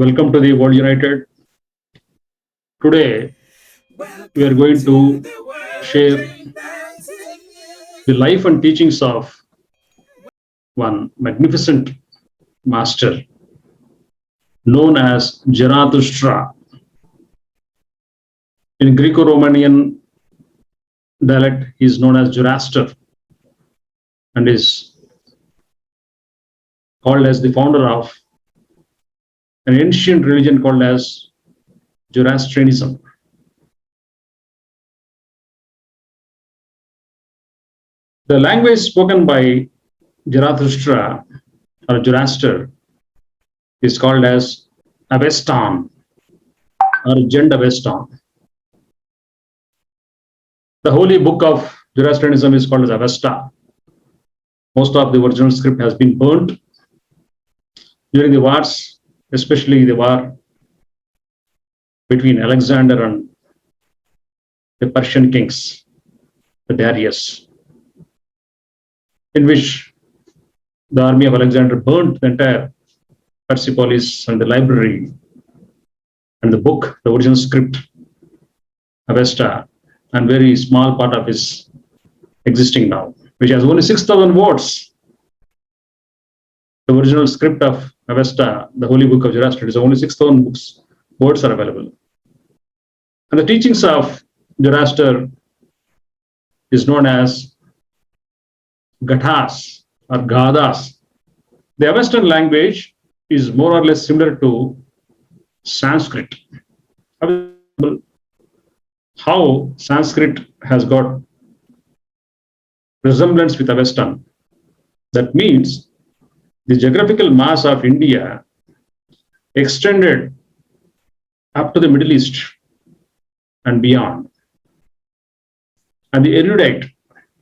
Welcome to the World United. Today, we are going to share the life and teachings of one magnificent master known as Zarathustra. In Greco-Romanian dialect, he is known as Zoroaster and is called as the founder of an ancient religion called as Zoroastrianism. The language spoken by Zarathustra or Zoroaster is called as Avestan or Jend Avestan. The holy book of Zoroastrianism is called as Avesta. Most of the original script has been burnt during the wars, especially the war between Alexander and the Persian kings, the Darius, in which the army of Alexander burnt the entire Persepolis and the library and the book, the original script, Avesta, and very small part of is existing now, which has only 6,000 words. The original script of Avesta, the holy book of Zoroaster, is only 6,000 words are available. And the teachings of Zoroaster is known as Gathas or Gathas. The Avestan language is more or less similar to Sanskrit. How Sanskrit has got resemblance with Avestan. That means the geographical mass of India extended up to the Middle East and beyond. And the erudite,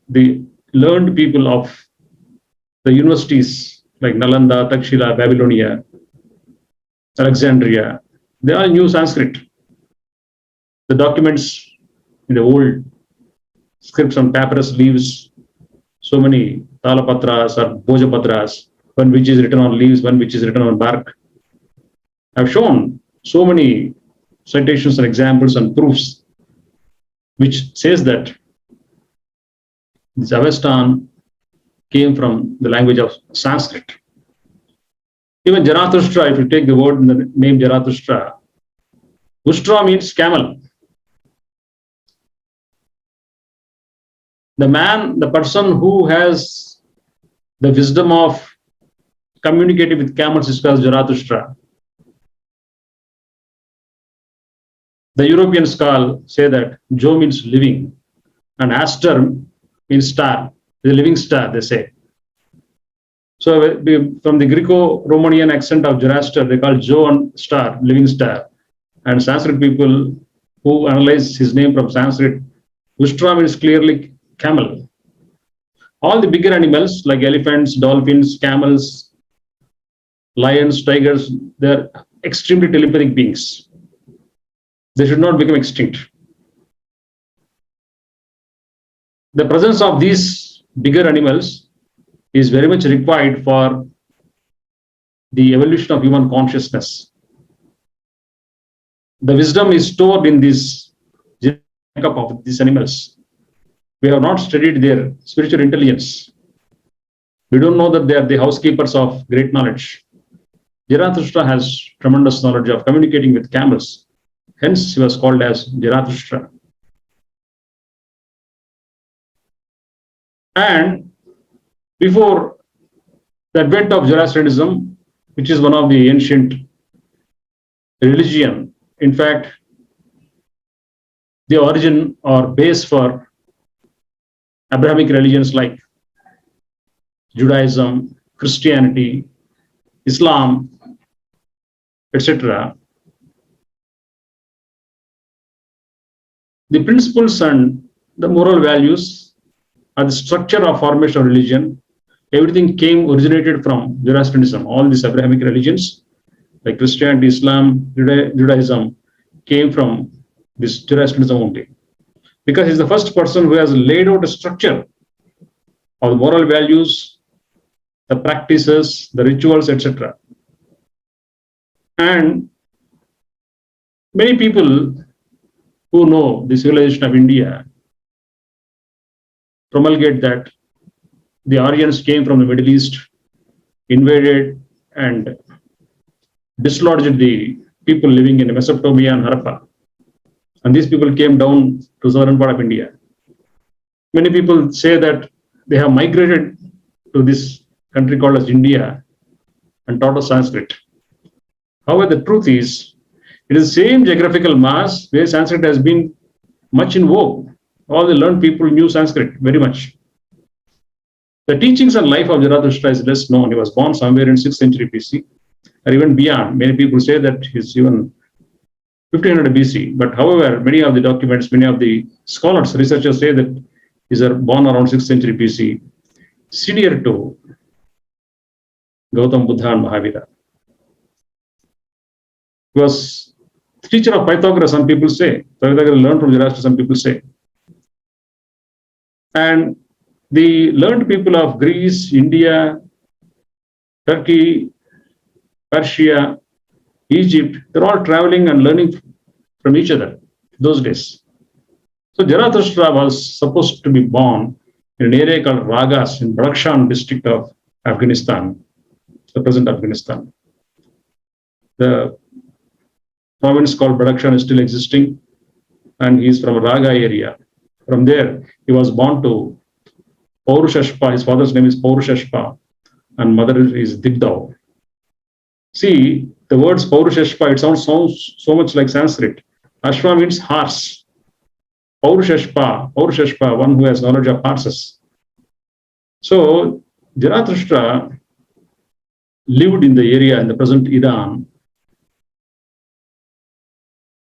the learned people of the universities like Nalanda, Takshila, Babylonia, Alexandria, they all knew Sanskrit. The documents in the old scripts on papyrus leaves, so many talapatras or bhojapatras, one which is written on leaves, one which is written on bark, have shown so many citations and examples and proofs, which says that this Avestan came from the language of Sanskrit. Even Zarathustra, if you take the word in the name Zarathustra, Ustra means camel. The person who has the wisdom of communicating with camels is called Zarathustra. The European scholars say that Jo means living and Aster means star, the living star, they say. So from the Greco-Romanian accent of Zoroaster, they call Jo and star, living star. And Sanskrit people who analyze his name from Sanskrit, Ustra means clearly camel. All the bigger animals like elephants, dolphins, camels, lions, tigers, they're extremely telepathic beings. They should not become extinct. The presence of these bigger animals is very much required for the evolution of human consciousness. The wisdom is stored in this makeup of these animals. We have not studied their spiritual intelligence. We don't know that they are the housekeepers of great knowledge. Zarathustra has tremendous knowledge of communicating with camels. Hence, he was called as Zarathustra. And before the advent of Zoroastrianism, which is one of the ancient religion, in fact, the origin or base for Abrahamic religions like Judaism, Christianity, Islam, etc. The principles and the moral values are the structure of formation of religion. Everything originated from Zoroastrianism. All these Abrahamic religions like Christianity, Islam, Judaism came from this Zoroastrianism only. Because he's the first person who has laid out a structure of the moral values, the practices, the rituals, etc. And many people who know the civilization of India promulgate that the Aryans came from the Middle East, invaded and dislodged the people living in Mesopotamia and Harappa. And these people came down to southern part of India. Many people say that they have migrated to this country called as India and taught us Sanskrit. However, the truth is, it is the same geographical mass where Sanskrit has been much in vogue. All the learned people knew Sanskrit very much. The teachings and life of Zarathustra is less known. He was born somewhere in 6th century BC, or even beyond. Many people say that he's even 1500 BC. But however, many of the documents, many of the scholars, researchers say that he's born around 6th century BC, senior to Gautam Buddha and Mahavira. He was the teacher of Pythagoras, some people say. Pythagoras learned from Zarathustra, some people say. And the learned people of Greece, India, Turkey, Persia, Egypt, they're all traveling and learning from each other those days. So Zarathustra was supposed to be born in an area called Ragas in Badakhshan district of Afghanistan, the present Afghanistan. The province called Badakhshan is still existing, and he's from Raga area. From there, he was born to Paurushashpa. His father's name is Paurushashpa, and mother is Digdao. See, the words Paurushashpa, it sounds so much like Sanskrit. Ashwa means horse. Paurushashpa, one who has knowledge of horses. So, Zarathustra lived in the area in the present Iran,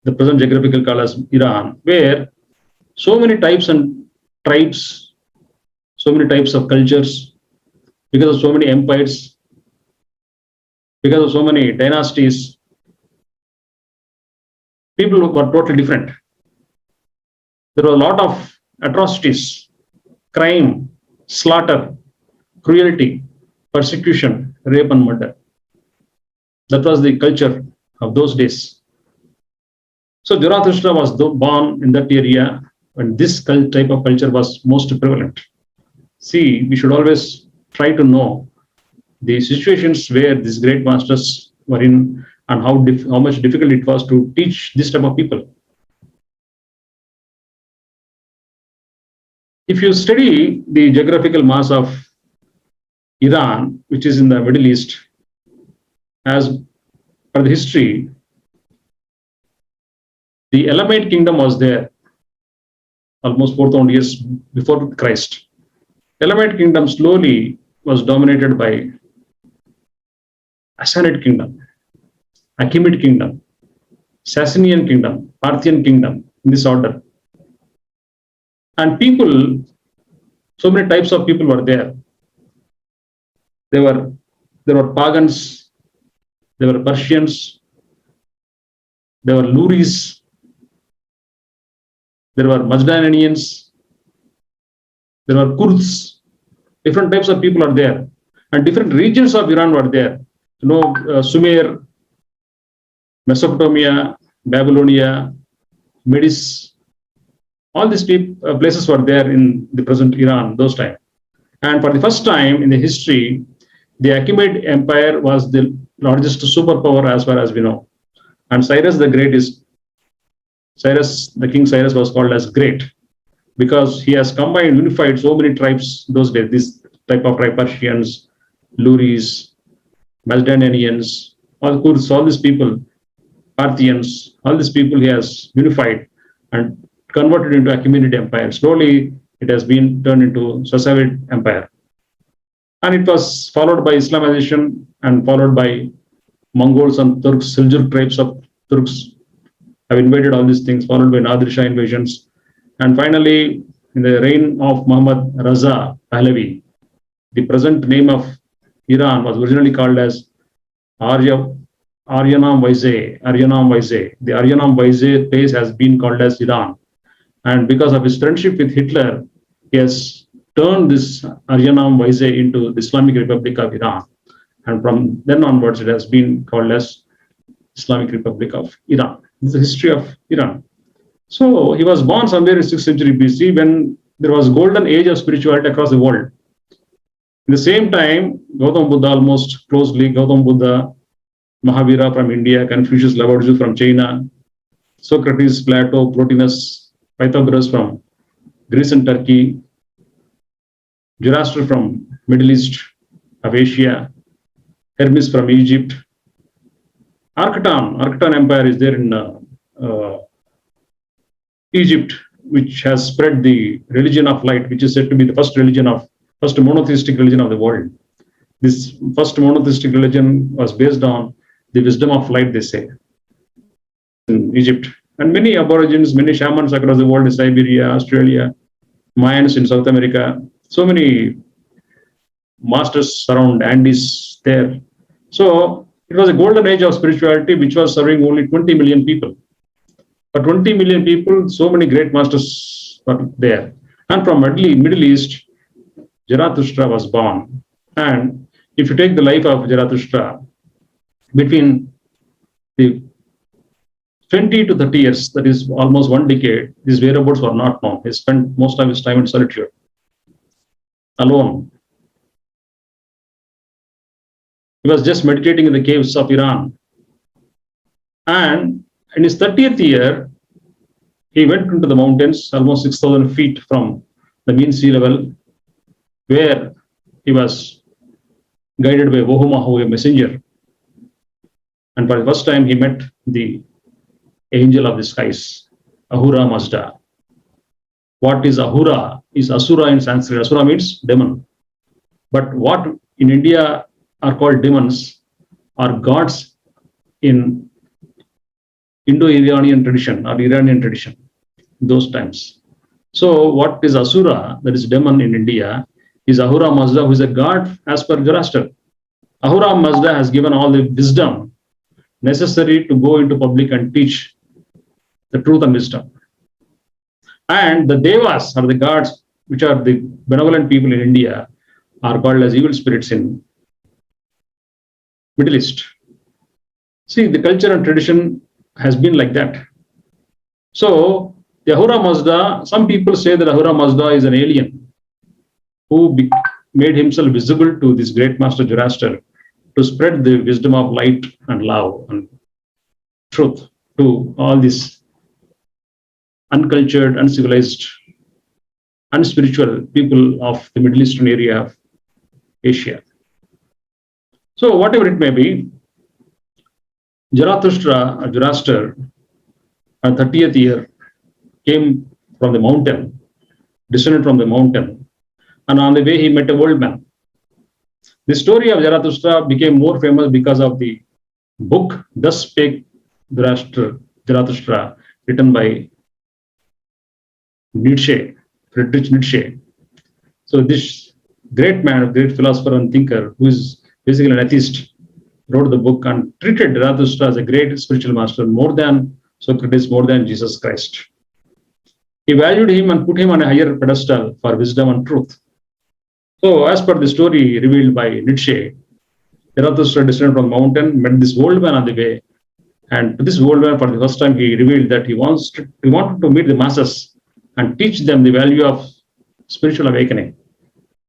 the present geographical call as Iran, where so many types and tribes, so many types of cultures, because of so many empires, because of so many dynasties, people were totally different. There were a lot of atrocities, crime, slaughter, cruelty, persecution, rape and murder. That was the culture of those days. So Zarathustra was born in that area when this type of culture was most prevalent. See, we should always try to know the situations where these great masters were in and how much difficult it was to teach this type of people. If you study the geographical mass of Iran, which is in the Middle East, as per the history, the Elamite kingdom was there almost 4,000 years before Christ. Elamite kingdom slowly was dominated by Assanid kingdom, Achaemenid kingdom, Sasanian kingdom, Parthian kingdom, in this order. And people, so many types of people were there. There were pagans, there were Persians, there were Luris, there were Majdanians, there were Kurds. Different types of people are there, and different regions of Iran were there. Sumer, Mesopotamia, Babylonia, Medes, all these places were there in the present Iran those times. And for the first time in the history, the Achaemenid Empire was the largest superpower as far as we know. And Cyrus the Great the King Cyrus was called as Great because he has combined, unified so many tribes those days, this type of tribe, Persians, Luris, Macedonians, all Kurds, all these people, Parthians, all these people he has unified and converted into Achaemenid Empire. Slowly, it has been turned into Safavid Empire. And it was followed by Islamization and followed by Mongols and Turks, Seljuk tribes of Turks have invaded all these things, followed by Nadir Shah invasions. And finally, in the reign of Muhammad Raza Pahlavi, the present name of Iran was originally called as Aryanam Vaizay. The Aryanam Vaizay place has been called as Iran. And because of his friendship with Hitler, he has turned this Aryanam Vaizay into the Islamic Republic of Iran. And from then onwards, it has been called as Islamic Republic of Iran. This is the history of Iran. So he was born somewhere in 6th century BC when there was golden age of spirituality across the world. In the same time, Gautam Buddha almost closely, Gautam Buddha, Mahavira from India, Confucius, Lao from China, Socrates, Plato, Plotinus, Pythagoras from Greece and Turkey, Zoroaster from Middle East of Asia, Hermes from Egypt. Archetan Empire is there in Egypt, which has spread the religion of light, which is said to be the first monotheistic religion of the world. This first monotheistic religion was based on the wisdom of light, they say, in Egypt. And many aborigines, many shamans across the world in Siberia, Australia, Mayans in South America, so many masters around Andes there. So it was a golden age of spirituality, which was serving only 20 million people. For 20 million people, so many great masters were there. And from Middle East, Zarathustra was born. And if you take the life of Zarathustra, between the 20 to 30 years, that is almost 1 decade, his whereabouts were not known. He spent most of his time in solitude, alone. He was just meditating in the caves of Iran. And in his 30th year, he went into the mountains, almost 6,000 feet from the mean sea level, where he was guided by Vohumahu, a messenger. And for the first time, he met the angel of the skies, Ahura Mazda. What is Ahura? Is Asura in Sanskrit. Asura means demon. But what in India are called demons are gods in Indo-Iranian tradition or Iranian tradition, those times. So what is Asura, that is demon in India, is Ahura Mazda, who is a god as per Zoroaster. Ahura Mazda has given all the wisdom necessary to go into public and teach the truth and wisdom. And the Devas, or the gods, which are the benevolent people in India, are called as evil spirits in Middle East. See, the culture and tradition has been like that. So, the Ahura Mazda, some people say that Ahura Mazda is an alien who made himself visible to this great master Zoroaster to spread the wisdom of light and love and truth to all these uncultured, uncivilized, unspiritual people of the Middle Eastern area of Asia. So, whatever it may be, Zoroaster, at 30th year, came from the mountain, descended from the mountain, and on the way he met a old man. The story of Zarathustra became more famous because of the book, Thus Spake Zarathustra, written by Friedrich Nietzsche. So this great man, great philosopher and thinker, who is basically an atheist, wrote the book and treated Zarathustra as a great spiritual master, more than Socrates, more than Jesus Christ. He valued him and put him on a higher pedestal for wisdom and truth. So, as per the story revealed by Nietzsche, Zarathustra descended from the mountain, met this old man on the way, and to this old man, for the first time, he revealed that he wanted to meet the masses and teach them the value of spiritual awakening.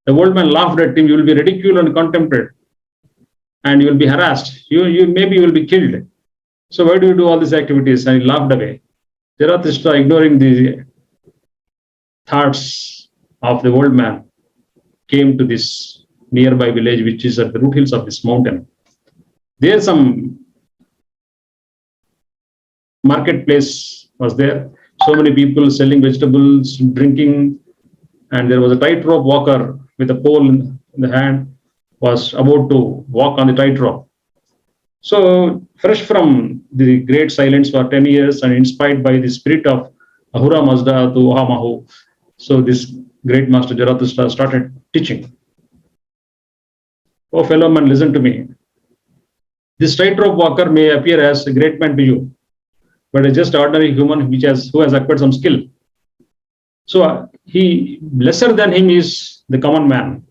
The old man laughed at him. You will be ridiculed and contemplated, and you will be harassed. Maybe you will be killed. So why do you do all these activities? And he laughed away. Zarathustra, ignoring the thoughts of the old man, came to this nearby village, which is at the root hills of this mountain. There some marketplace was there. So many people selling vegetables, drinking, and there was a tightrope walker with a pole in the hand, was about to walk on the tightrope. So, fresh from the great silence for 10 years and inspired by the spirit of Ahura Mazda to Ahamahu, so this great master Zarathustra started teaching. Oh, fellow man, listen to me. This tightrope walker may appear as a great man to you, but a just ordinary human who has acquired some skill. So, lesser than him is the common man,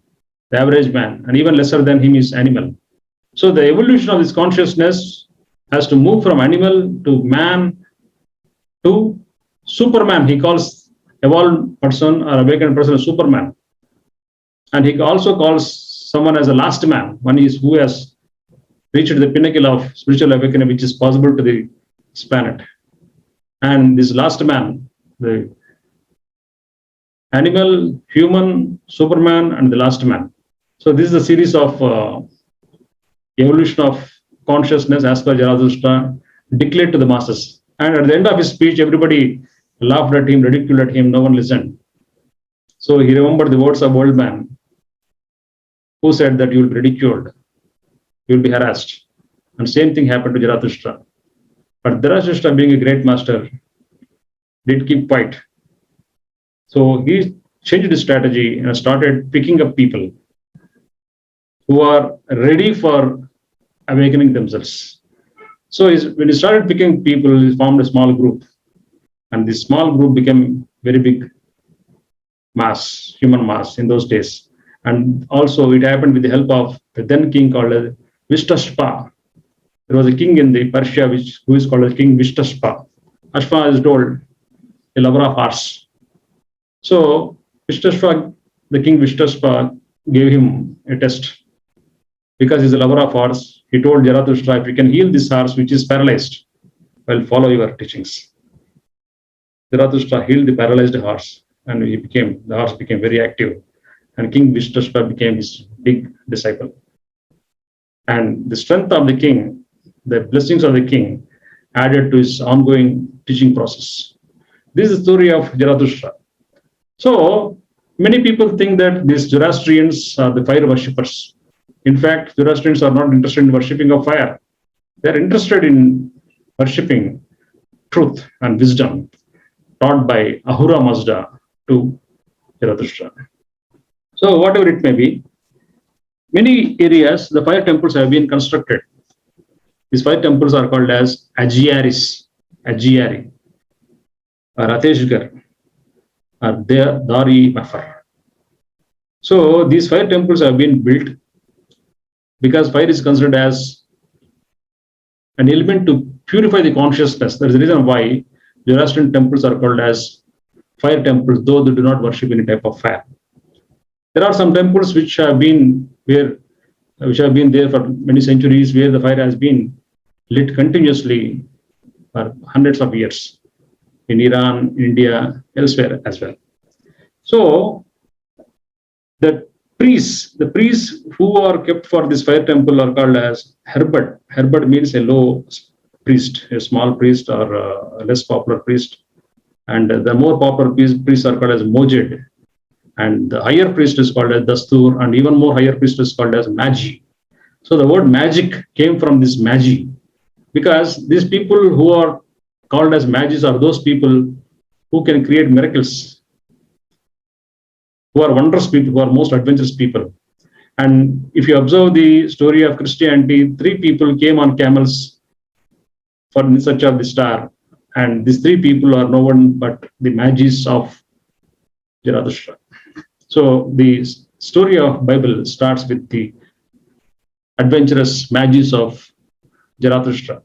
the average man, and even lesser than him is animal. So the evolution of this consciousness has to move from animal to man to Superman. He calls evolved person or awakened person a Superman. And he also calls someone as a last man, one is who has reached the pinnacle of spiritual awakening, which is possible to this planet. And this last man, the animal, human, Superman, and the last man. So this is a series of evolution of consciousness as per Zarathustra declared to the masses. And at the end of his speech, everybody laughed at him, ridiculed at him, no one listened. So he remembered the words of old man who said that you will be ridiculed, you will be harassed. And same thing happened to Zarathustra. But Zarathustra, being a great master, did keep quiet. So he changed his strategy and started picking up people who are ready for awakening themselves. So when he started picking people, he formed a small group. And this small group became very big mass, human mass in those days. And also it happened with the help of the then king called Vishtashpa. There was a king in the Persia who is called King Vishtashpa. Ashpa is told, a lover of horse. So Vishtashpa, the king Vishtashpa, gave him a test. Because he's a lover of horse, he told Zarathustra, if you can heal this horse which is paralyzed, I'll follow your teachings. Zarathustra healed the paralyzed horse, and the horse became very active. And King Vishtashpa became his big disciple. And the strength of the king, the blessings of the king, added to his ongoing teaching process. This is the story of Zarathustra. So many people think that these Zoroastrians are the fire worshippers. In fact, Zoroastrians are not interested in worshipping of fire. They are interested in worshipping truth and wisdom taught by Ahura Mazda to Zarathustra. So whatever it may be, many areas, the fire temples have been constructed. These fire temples are called as Agiari, or Ateshgar, or Dari Mafar. So these fire temples have been built because fire is considered as an element to purify the consciousness. That is the reason why Zoroastrian temples are called as fire temples, though they do not worship any type of fire. There are some temples which have been there for many centuries, where the fire has been lit continuously for hundreds of years in Iran, India, elsewhere as well. So the priests who are kept for this fire temple are called as Herbert. Herbert means a low priest, a small priest, or a less popular priest. And the more popular priests are called as Mojed. And the higher priest is called as Dastur, and even more higher priest is called as Magi. So the word magic came from this Magi, because these people who are called as Magis are those people who can create miracles, who are wondrous people, who are most adventurous people. And if you observe the story of Christianity, 3 people came on camels in search of the star. And these 3 people are no one but the Magis of Zarathustra. So the story of Bible starts with the adventurous Magis of Zarathustra.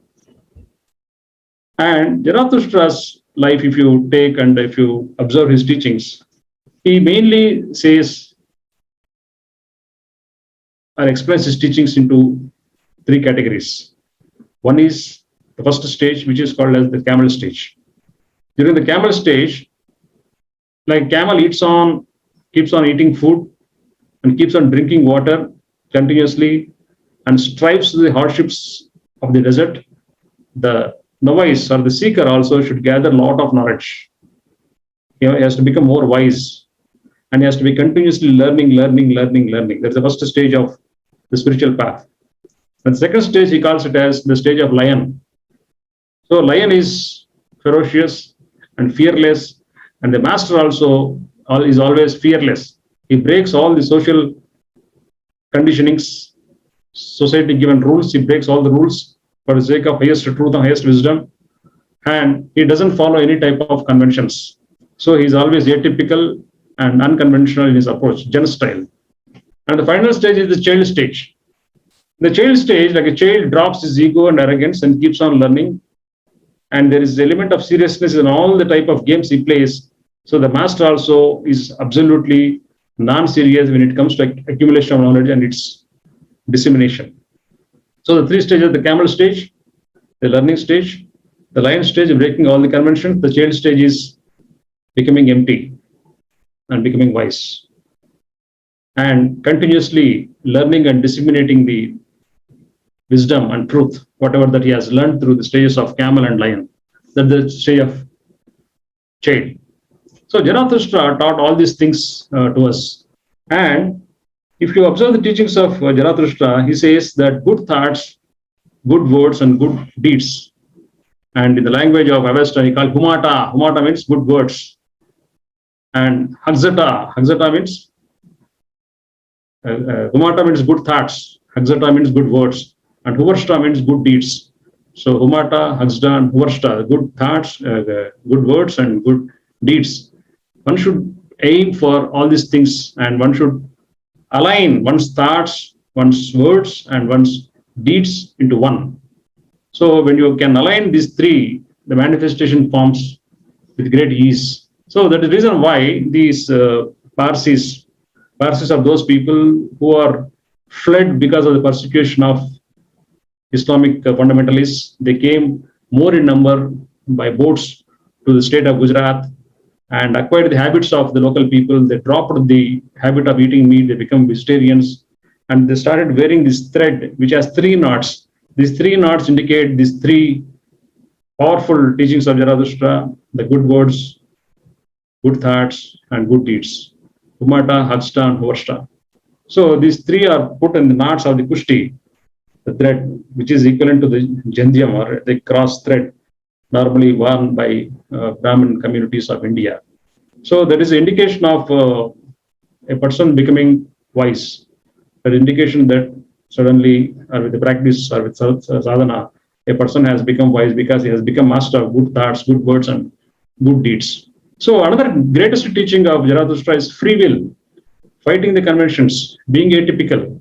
And Zarathustra's life, if you take and if you observe his teachings, he mainly says or explains his teachings into 3 categories. One is the first stage, which is called as the camel stage. During the camel stage, like camel keeps on eating food and keeps on drinking water continuously and strives through the hardships of the desert. The novice or the seeker also should gather a lot of knowledge. He has to become more wise, and he has to be continuously learning. That's the first stage of the spiritual path. And the second stage, he calls it as the stage of lion. So lion is ferocious and fearless, and the master also is always fearless. He breaks all the social conditionings, society given rules. He breaks all the rules for the sake of highest truth and highest wisdom, and he doesn't follow any type of conventions. So he's always atypical and unconventional in his approach, Gen style. And the final stage is the child stage. The child stage, like a child drops his ego and arrogance and keeps on learning, and there is an element of seriousness in all the type of games he plays. So the master also is absolutely non-serious when it comes to accumulation of knowledge and its dissemination. So the three stages: the camel stage, the learning stage, the lion stage, breaking all the conventions. The child stage is becoming empty and becoming wise, and continuously learning and disseminating the wisdom and truth, whatever that he has learned through the stages of camel and lion. That's the stage of child. So Zarathustra taught all these things to us. And if you observe the teachings of Zarathustra, he says that good thoughts, good words, and good deeds. And in the language of Avesta, he called humata. Humata means good words. And Hagzata means humata means good thoughts. Hagzata means good words. And Huvarshta means good deeds. So humata, Hagzda, and Huvarshta, good thoughts, good words, and good deeds. One should aim for all these things, and one should align one's thoughts, one's words, and one's deeds into one. So when you can align these three, the manifestation forms with great ease. So that is the reason why these Parsis are those people who are fled because of the persecution of Islamic fundamentalists. They came more in number by boats to the state of Gujarat and acquired the habits of the local people. They dropped the habit of eating meat. They become vegetarians, and they started wearing this thread, which has three knots. These three knots indicate these three powerful teachings of Zarathustra: the good words, good thoughts, and good deeds. Humata, Hagsta, and Huvarshta. So these three are put in the knots of the Kushti, the thread, which is equivalent to the Jandyam or the cross thread, normally worn by Brahmin communities of India. So there is an indication of a person becoming wise. An indication that suddenly, or with the practice or with sadhana, a person has become wise because he has become master of good thoughts, good words, and good deeds. So another greatest teaching of Zarathustra is free will, fighting the conventions, being atypical,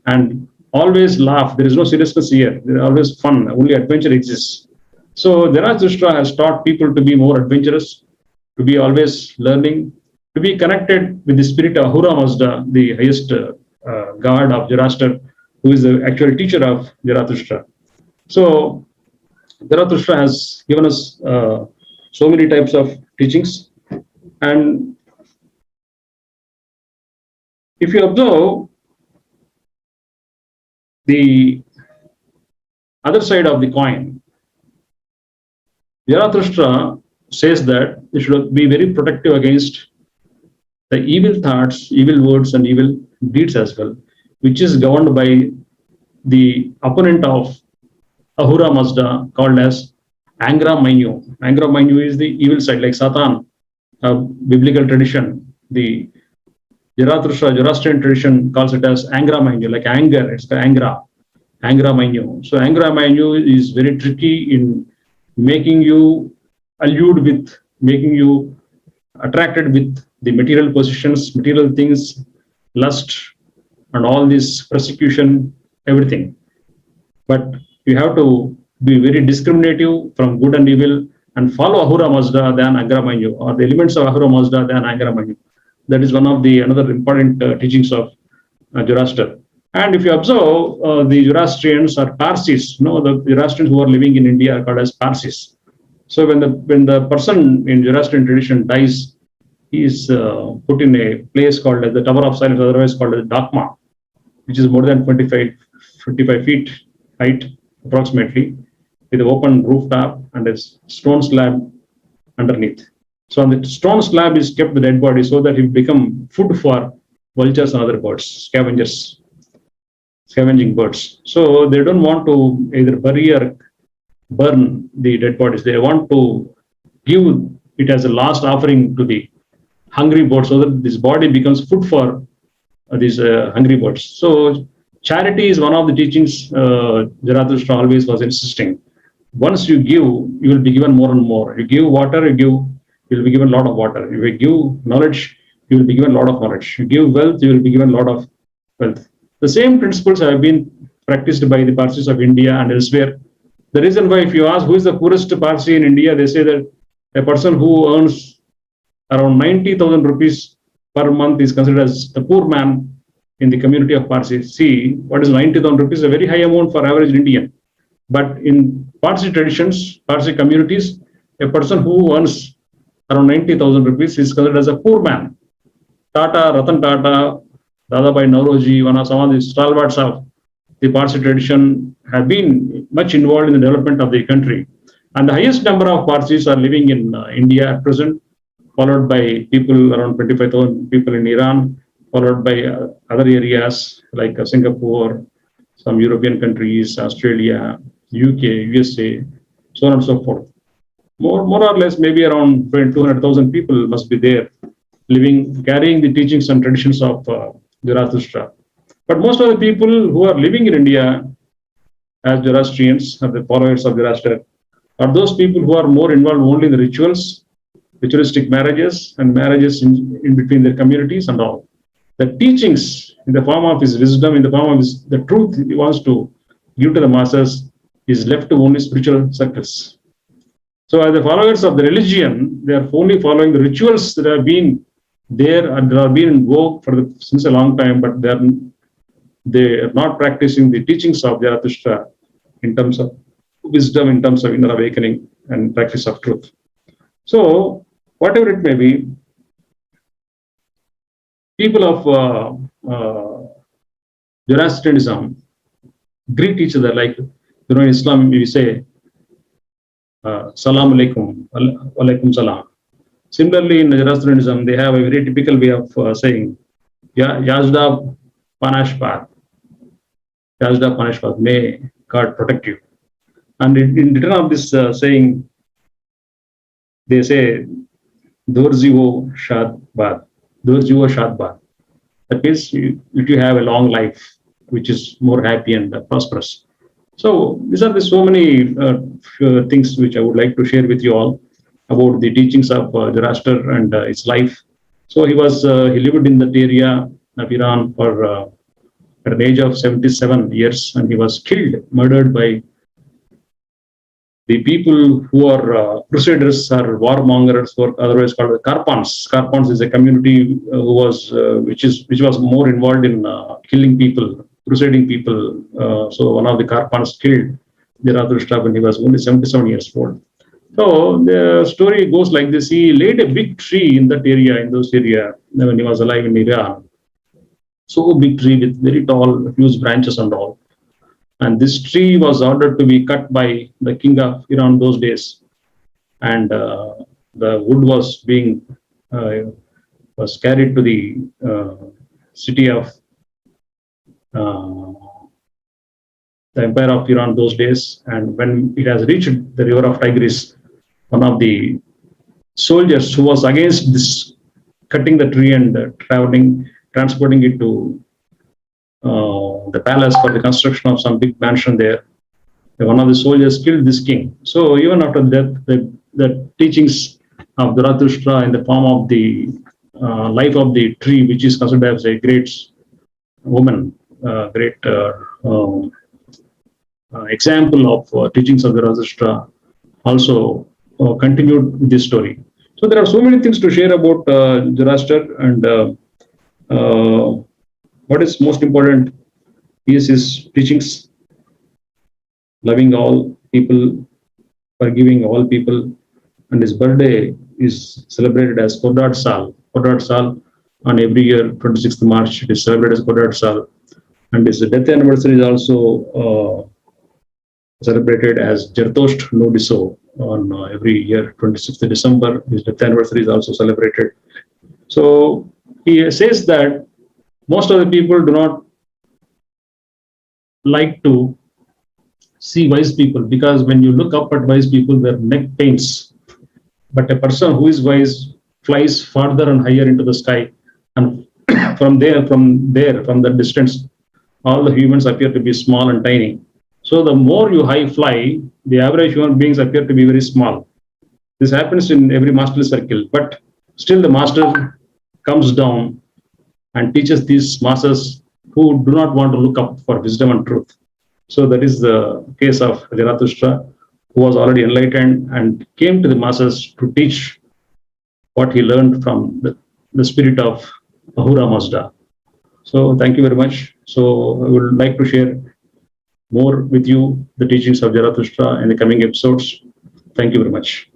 and always laugh. There is no seriousness here. There is always fun. Only adventure exists. So Zarathustra has taught people to be more adventurous, to be always learning, to be connected with the spirit of Ahura Mazda, the highest god of Zoroaster, who is the actual teacher of Zarathustra. So Zarathustra has given us so many types of teachings. And if you observe the other side of the coin, Zarathustra says that you should be very protective against the evil thoughts, evil words, and evil deeds as well, which is governed by the opponent of Ahura Mazda called as Angra Mainyu. Angra Mainyu is the evil side, like Satan, biblical tradition. The Zoroastrian tradition calls it as Angra Mainyu, like anger, it's the Angra Mainyu. So Angra Mainyu is very tricky in making you allude with, making you attracted with the material possessions, material things, lust, and all this persecution, everything. But you have to be very discriminative from good and evil and follow Ahura Mazda than Angra Mainyu, or the elements of Ahura Mazda than Angra Mainyu. That is one of the another important teachings of Zoroaster. And if you observe, the Zoroastrians are Parsis. The Zoroastrians who are living in India are called as Parsis. So when the person in Zoroastrian tradition dies, he is put in a place called as the Tower of Silence, otherwise called as Dakma, which is more than 55 feet height approximately, with an open rooftop and a stone slab underneath. So on the stone slab is kept the dead body so that it will become food for vultures and other birds, scavenging birds. So they don't want to either bury or burn the dead bodies. They want to give it as a last offering to the hungry birds so that this body becomes food for these hungry birds. So charity is one of the teachings Zarathustra always was insisting. Once you give, you will be given more and more. You give water, you will be given a lot of water. If you give knowledge, you will be given a lot of knowledge. You give wealth, you will be given a lot of wealth. The same principles have been practiced by the Parsis of India and elsewhere. The reason why, if you ask who is the poorest Parsi in India, they say that a person who earns around 90,000 rupees per month is considered as the poor man in the community of Parsi. See, what is 90,000 rupees? A very high amount for average Indian. But in Parsi traditions, Parsi communities, a person who earns around 90,000 rupees is considered as a poor man. Tata, Ratan Tata, Dadabhai Nauroji, one of some of the stalwarts of the Parsi tradition have been much involved in the development of the country. And the highest number of Parsis are living in India at present, followed by people around 25,000 people in Iran, followed by other areas like Singapore, some European countries, Australia, UK, USA, so on and so forth. More or less, maybe around 200,000 people must be there living, carrying the teachings and traditions of Zarathustra. But most of the people who are living in India as Zoroastrians, or the followers of Zoroaster, are those people who are more involved only in the rituals, ritualistic marriages, and marriages in between their communities and all. The teachings in the form of his wisdom, in the form of the truth he wants to give to the masses, is left to only spiritual circles. So, as the followers of the religion, they are only following the rituals that have been there and have been in vogue since a long time, but they are not practicing the teachings of Zarathustra in terms of wisdom, in terms of inner awakening and practice of truth. So, whatever it may be, people of Zoroastrianism greet each other like, in Islam we say, Salam alaikum, alaikum salam. Similarly, in Zoroastrianism, they have a very typical way of saying, Yazda Panashpat, Yazda Panashpat, may God protect you. And in return of this saying, they say, Dorjivo Shadbad, Dorjivo Shadbad. That means if you have a long life, which is more happy and prosperous. So these are so many things which I would like to share with you all about the teachings of Zoroaster and his life. So he lived in that area of Iran for at an age of 77 years, and he was murdered by the people who are crusaders or warmongers, or otherwise called the Karpans. Karpans is a community which was more involved in killing people, crusading people. So one of the Karpans killed Zarathustra when he was only 77 years old. So the story goes like this: he laid a big tree in those area when he was alive in Iran. So big tree with very tall, huge branches and all. And this tree was ordered to be cut by the king of Iran those days. And the wood was carried to the city of the Empire of Iran those days. And when it has reached the river of Tigris, one of the soldiers who was against this cutting the tree and transporting it to the palace for the construction of some big mansion there, one of the soldiers killed this king. So even after death, the teachings of Zarathustra in the form of the life of the tree, which is considered as a great woman, great example of teachings of Zarathustra, also continued with this story. So there are so many things to share about Zoroaster, and what is most important is his teachings, loving all people, forgiving all people, and his birthday is celebrated as Kodad Sal. Kodad Sal, on every year, 26th March, it is celebrated as Kodad Sal. And his death anniversary is also celebrated as Zarathustra Nodiso on every year, 26th December. His death anniversary is also celebrated. So he says that most of the people do not like to see wise people, because when you look up at wise people, their neck pains. But a person who is wise flies farther and higher into the sky, and from the distance, all the humans appear to be small and tiny. So the more you high fly, the average human beings appear to be very small. This happens in every masterly circle, but still the master comes down and teaches these masses who do not want to look up for wisdom and truth. So that is the case of Zarathustra, who was already enlightened and came to the masses to teach what he learned from the spirit of Ahura Mazda. So thank you very much. So I would like to share more with you the teachings of Zarathustra in the coming episodes. Thank you very much.